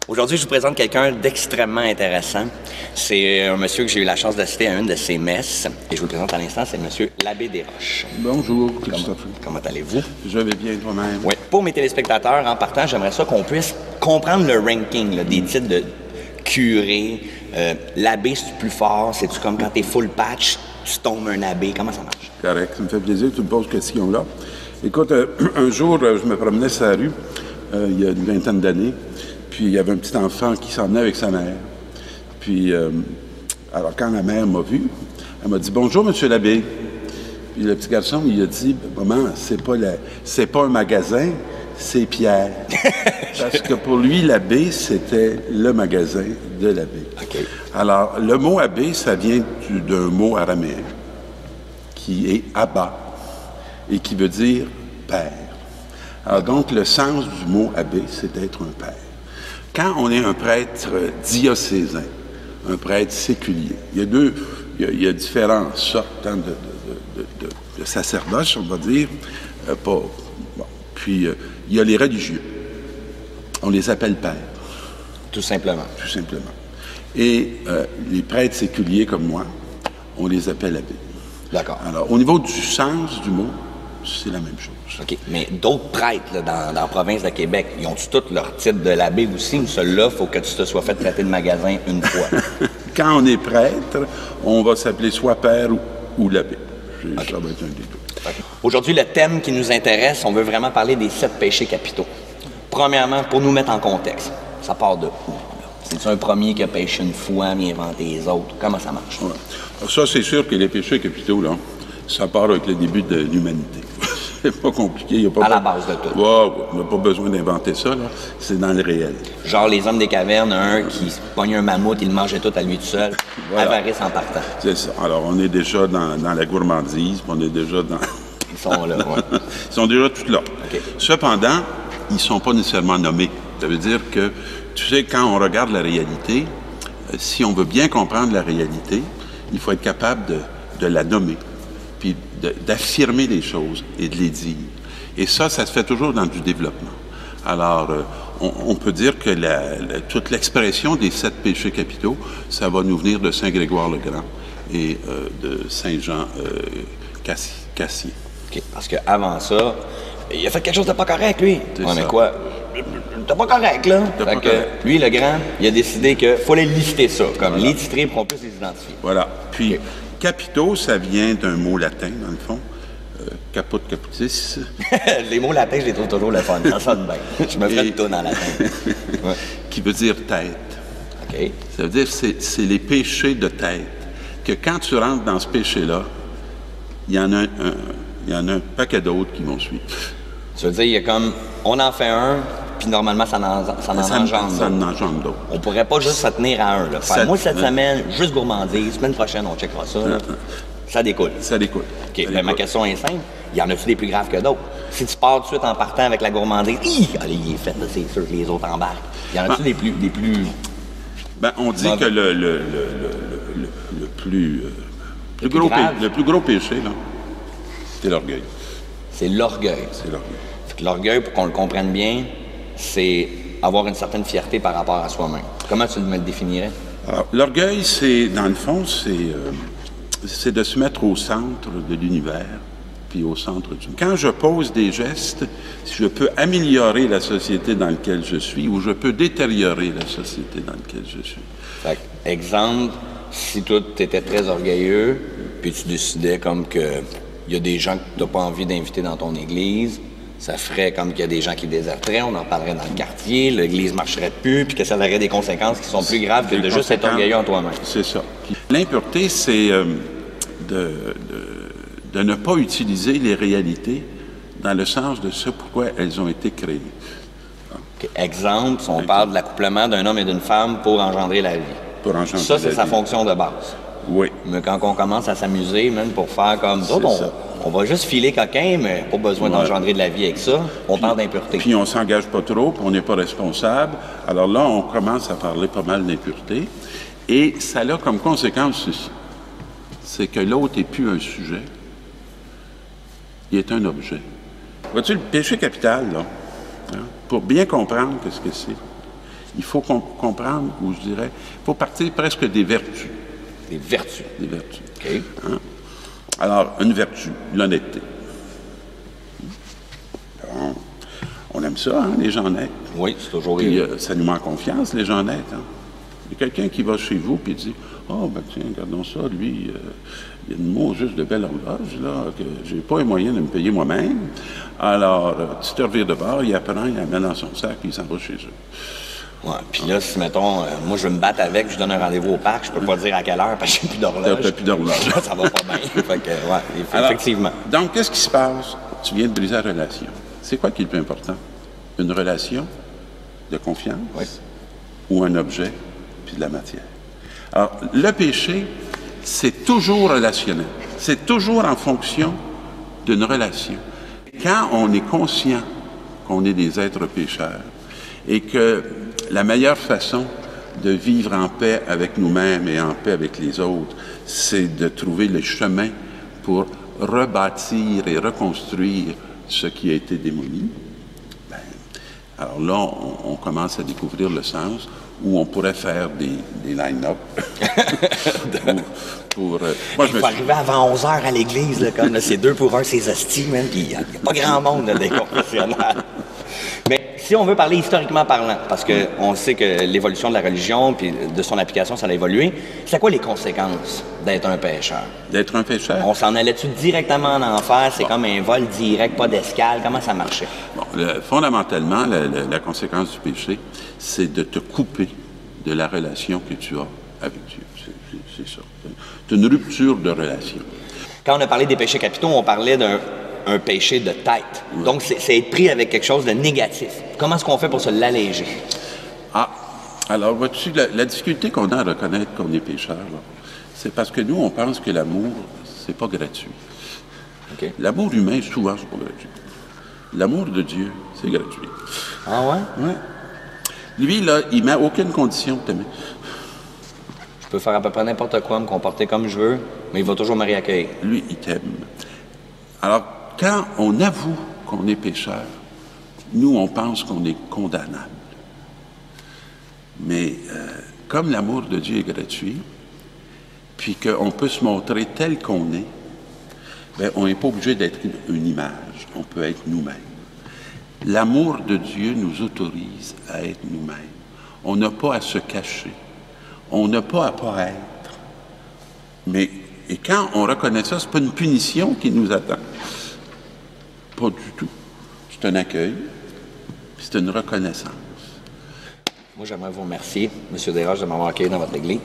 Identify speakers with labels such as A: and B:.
A: Aujourd'hui, je vous présente quelqu'un d'extrêmement intéressant. C'est un monsieur que j'ai eu la chance d'assister à une de ses messes. Et je vous le présente à l'instant, c'est monsieur l'abbé Desroches.
B: Bonjour, Christophe.
A: Comment allez-vous?
B: Je vais bien toi-même.
A: Oui. Pour mes téléspectateurs, en partant, j'aimerais ça qu'on puisse comprendre le ranking là, des titres de curé. L'abbé, c'est-tu plus fort? C'est-tu comme quand t'es full patch, tu tombes un abbé? Comment ça marche?
B: Correct, ça me fait plaisir que tu me poses cette question-là. Écoute, un jour, je me promenais sur la rue, il y a une vingtaine d'années, puis il y avait un petit enfant qui s'en venait avec sa mère. Puis, alors quand la mère m'a vu, elle m'a dit « Bonjour, monsieur l'abbé ». Puis le petit garçon, il a dit « Maman, c'est pas un magasin, c'est Pierre. » Parce que pour lui, l'abbé, c'était le magasin de l'abbé.
A: Okay.
B: Alors, le mot abbé, ça vient d'un mot araméen qui est Abba et qui veut dire père. Alors donc, le sens du mot abbé, c'est d'être un père. Quand on est un prêtre diocésain, un prêtre séculier, il y a différentes sortes de sacerdoce, on va dire. Puis, il y a les religieux. On les appelle pères.
A: Tout simplement.
B: Tout simplement. Et les prêtres séculiers comme moi, on les appelle abbés.
A: D'accord.
B: Alors, au niveau du sens du mot, c'est la même chose.
A: OK. Mais d'autres prêtres là, dans la province de Québec, ils ont-tu tous leur titre de l'abbé aussi, ou celui-là, il faut que tu te sois fait traiter de magasin une fois?
B: Quand on est prêtre, on va s'appeler soit père ou l'abbé.
A: Okay.
B: Ça va être un des deux.
A: Okay. Aujourd'hui, le thème qui nous intéresse, on veut vraiment parler des 7 péchés capitaux. Premièrement, pour nous mettre en contexte, ça part de où? C'est-tu un premier qui a péché une fois, mais inventé les autres? Comment ça marche?
B: Ouais. Ça, c'est sûr que les péchés capitaux, là, ça part avec le début de l'humanité. C'est pas compliqué. Y a pas
A: à la base de tout.
B: Ouais, on n'a pas besoin d'inventer ça, là. C'est dans le réel.
A: Genre les hommes des cavernes, un qui pognait un mammouth, il le mangeait tout à lui tout seul. Voilà. Avarice en partant.
B: C'est ça. Alors, on est déjà dans la gourmandise, on est déjà dans...
A: Ils sont là, oui.
B: Ils sont déjà tous là.
A: Okay.
B: Cependant, ils ne sont pas nécessairement nommés. Ça veut dire que, tu sais, quand on regarde la réalité, si on veut bien comprendre la réalité, il faut être capable de la nommer, puis d'affirmer les choses et de les dire. Et ça se fait toujours dans du développement. Alors, on peut dire que toute l'expression des 7 péchés capitaux, ça va nous venir de Saint Grégoire le Grand et de Saint Jean Cassier.
A: OK. Parce qu'avant ça, il a fait quelque chose de pas correct, lui.
B: Ouais,
A: mais quoi? T'es pas correct, là. Fait que lui, le grand, il a décidé qu'il fallait lister ça, comme voilà. Les titrer pour qu'on puisse les identifier.
B: Voilà. Puis, capitaux, ça vient d'un mot latin, dans le fond. Caput caputis.
A: Les mots latins, je les trouve toujours le fun. Ça sonne bien. Je me ferais de tout dans latin. Ouais.
B: Qui veut dire tête.
A: OK.
B: Ça veut dire que c'est les péchés de tête. Que quand tu rentres dans ce péché-là, il y en a un paquet d'autres qui vont suivre.
A: Ça veut dire, il y a comme, on en fait un, puis normalement, ça en engendre d'autres. On pourrait pas juste se tenir à un. Là. Faire, moi, cette semaine, juste gourmandise. Semaine prochaine, on checkera ça. Ça découle.
B: Ça découle.
A: OK. Ben, ma question est simple. Y en a-tu des plus graves que d'autres? Si tu pars tout de suite en partant avec la gourmandise, allez, il est fait, c'est sûr que les autres embarquent. Y en a-tu des plus...
B: Ben, on dit que le plus gros péché, là, c'est l'orgueil.
A: C'est l'orgueil.
B: C'est l'orgueil.
A: L'orgueil, pour qu'on le comprenne bien, c'est avoir une certaine fierté par rapport à soi-même. Comment tu me le définirais? Alors,
B: l'orgueil, c'est, dans le fond, c'est de se mettre au centre de l'univers, puis au centre du... Quand je pose des gestes, je peux améliorer la société dans laquelle je suis ou je peux détériorer la société dans laquelle je suis.
A: Fait, exemple, si toi, tu étais très orgueilleux, puis tu décidais comme que il y a des gens que tu n'as pas envie d'inviter dans ton église, ça ferait comme qu'il y a des gens qui déserteraient, on en parlerait dans le quartier, l'église ne marcherait plus, puis que ça aurait des conséquences qui sont plus graves que de juste être orgueilleux en toi-même.
B: C'est ça. L'impureté, c'est de ne pas utiliser les réalités dans le sens de ce pourquoi elles ont été créées.
A: Okay. Exemple, si on parle de l'accouplement d'un homme et d'une femme pour engendrer la vie.
B: Pour engendrer
A: ça, c'est sa fonction de base.
B: Oui.
A: Mais quand on commence à s'amuser, même pour faire comme d'autres, on va juste filer coquin, mais pas besoin d'engendrer de la vie avec ça. On parle d'impureté.
B: Puis on s'engage pas trop, puis on n'est pas responsable. Alors là, on commence à parler pas mal d'impureté. Et ça a comme conséquence ceci. C'est que l'autre n'est plus un sujet. Il est un objet. Vois-tu, le péché capital, là, hein, pour bien comprendre ce que c'est, Il faut comprendre, ou je dirais, il faut partir presque des vertus.
A: Des vertus.
B: Des vertus.
A: OK.
B: Hein? Alors, une vertu, l'honnêteté. Bon, on aime ça, hein, les gens honnêtes.
A: Oui, c'est toujours...
B: Puis ça nous met en confiance, les gens honnêtes. Hein. Il y a quelqu'un qui va chez vous et dit « Oh, ben tiens, regardons ça, lui, il y a une mot juste de belle horloge, là, que j'ai pas les moyens de me payer moi-même. Alors, tu te revires de bord, il apprend, il la met dans son sac, puis il s'en va chez eux. »
A: Ouais, puis là, si, mettons, moi, je veux me battre avec, je donne un rendez-vous au parc, je peux pas dire à quelle heure parce que j'ai plus d'horloge.
B: T'as plus d'horloge.
A: Ça va pas bien. Fait que, ouais,
B: Alors,
A: effectivement.
B: Donc, qu'est-ce qui se passe? Tu viens de briser la relation. C'est quoi qui est le plus important? Une relation de confiance ou un objet puis de la matière? Alors, le péché, c'est toujours relationnel. C'est toujours en fonction d'une relation. Quand on est conscient qu'on est des êtres pécheurs et que la meilleure façon de vivre en paix avec nous-mêmes et en paix avec les autres, c'est de trouver le chemin pour rebâtir et reconstruire ce qui a été démoli, ben, alors là, on commence à découvrir le sens où on pourrait faire des line-up. Moi,
A: Il faut arriver avant 11 h à l'église, là, comme c'est 2 pour 1, c'est hosties, même, puis il n'y a pas grand monde là, des confessionnels. Mais si on veut parler historiquement parlant, parce qu'on sait que l'évolution de la religion puis de son application, ça a évolué, c'est quoi les conséquences d'être un pécheur?
B: D'être un pécheur?
A: On s'en allait-tu directement en enfer? C'est comme un vol direct, pas d'escale. Comment ça marchait?
B: Bon, fondamentalement, la conséquence du péché, c'est de te couper de la relation que tu as avec Dieu. C'est ça. C'est une rupture de relation.
A: Quand on a parlé des péchés capitaux, on parlait d'un péché de tête. Oui. Donc, c'est être pris avec quelque chose de négatif. Comment est-ce qu'on fait pour se l'alléger?
B: Ah, alors, vois-tu, la difficulté qu'on a à reconnaître qu'on est pécheur, c'est parce que nous, on pense que l'amour, c'est pas gratuit.
A: Okay.
B: L'amour humain, souvent, c'est pas gratuit. L'amour de Dieu, c'est gratuit.
A: Ah ouais?
B: Ouais. Lui, là, il met aucune condition de t'aimer.
A: Je peux faire à peu près n'importe quoi, me comporter comme je veux, mais il va toujours me réaccueillir.
B: Lui, il t'aime. Alors, quand on avoue qu'on est pécheur, nous, on pense qu'on est condamnable. Mais comme l'amour de Dieu est gratuit, puis qu'on peut se montrer tel qu'on est, bien, on n'est pas obligé d'être une image. On peut être nous-mêmes. L'amour de Dieu nous autorise à être nous-mêmes. On n'a pas à se cacher. On n'a pas à paraître. Mais, et quand on reconnaît ça, ce n'est pas une punition qui nous attend. Pas du tout. C'est un accueil, puis c'est une reconnaissance.
A: Moi, j'aimerais vous remercier, M. Desroches, de m'avoir accueilli dans votre église.